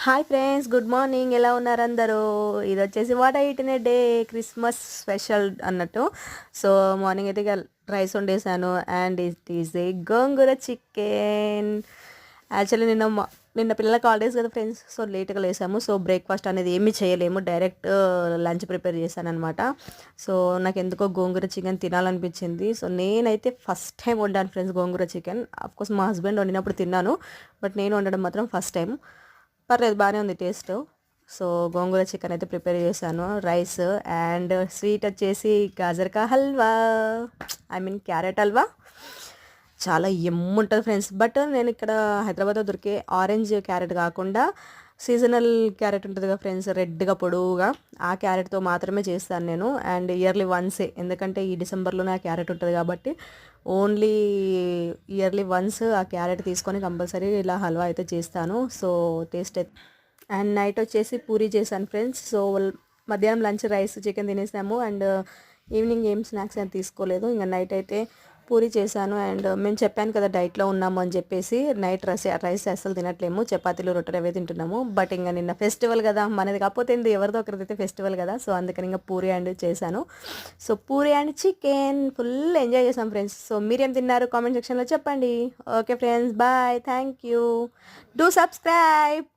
Hi friends, good morning. ఎలా ఉన్నారు అందరూ? ఇది వచ్చేసి what I eat in a day Christmas special అన్నట్టు. సో మార్నింగ్ అయితే ఇక రైస్ వండేసాను and it is a gongura chicken. Actually నిన్న పిల్లలకి హాలిడేస్ కదా ఫ్రెండ్స్, సో లేట్గా లేసాము. సో బ్రేక్ఫాస్ట్ అనేది ఏమీ చేయలేము, డైరెక్ట్ లంచ్ ప్రిపేర్ చేశాను అనమాట. సో నాకు ఎందుకో గోంగూర చికెన్ తినాలనిపించింది. సో నేనైతే ఫస్ట్ టైం వండాను ఫ్రెండ్స్ గోంగూర చికెన్. అఫ్కోర్స్ మా హస్బెండ్ వండినప్పుడు తిన్నాను, బట్ నేను వండడం మాత్రం ఫస్ట్ టైం. పర్లేదు, బాగానే ఉంది టేస్ట్. సో గోంగూర చికెన్ అయితే ప్రిపేర్ చేశాను, రైస్ అండ్ స్వీట్ వచ్చేసి గాజర్కా halwa, I mean carrot halwa. చాలా ఉంటుంది ఫ్రెండ్స్. బట్ నేను ఇక్కడ హైదరాబాద్లో దొరికే ఆరెంజ్ క్యారెట్ కాకుండా సీజనల్ క్యారెట్ ఉంటుంది కదా ఫ్రెండ్స్, రెడ్గా పొడవుగా, ఆ క్యారెట్తో మాత్రమే చేస్తాను నేను. అండ్ ఇయర్లీ వన్సే, ఎందుకంటే ఈ డిసెంబర్లోనే ఆ క్యారెట్ ఉంటుంది కాబట్టి ఓన్లీ ఇయర్లీ వన్స్ ఆ క్యారెట్ తీసుకొని కంపల్సరీ ఇలా హల్వా అయితే చేస్తాను. సో టేస్ట్ అండ్ నైట్ వచ్చేసి పూరీ చేశాను ఫ్రెండ్స్. సో మధ్యాహ్నం లంచ్ రైస్ చికెన్ తినేసాము అండ్ ఈవినింగ్ ఏం స్నాక్స్ అని తీసుకోలేదు. ఇంకా నైట్ అయితే పూరి చేశాను. అండ్ మేము చెప్పాను కదా డైట్లో ఉన్నాము అని చెప్పేసి, నైట్ రైస్ అస్సలు తినట్లేము, చపాతీలు రొట్టెలు అవే తింటున్నాము. బట్ ఇంకా నిన్న ఫెస్టివల్ కదా, మనది కాకపోతే ఎవరిదో ఒకరిదైతే ఫెస్టివల్ కదా, సో అందుకని ఇంకా పూరి అండ్ చేశాను. So puri and chicken full enjoy చేసాం ఫ్రెండ్స్. సో మీరేం తిన్నారు కామెంట్ సెక్షన్లో చెప్పండి. Okay friends, bye, thank you, do subscribe.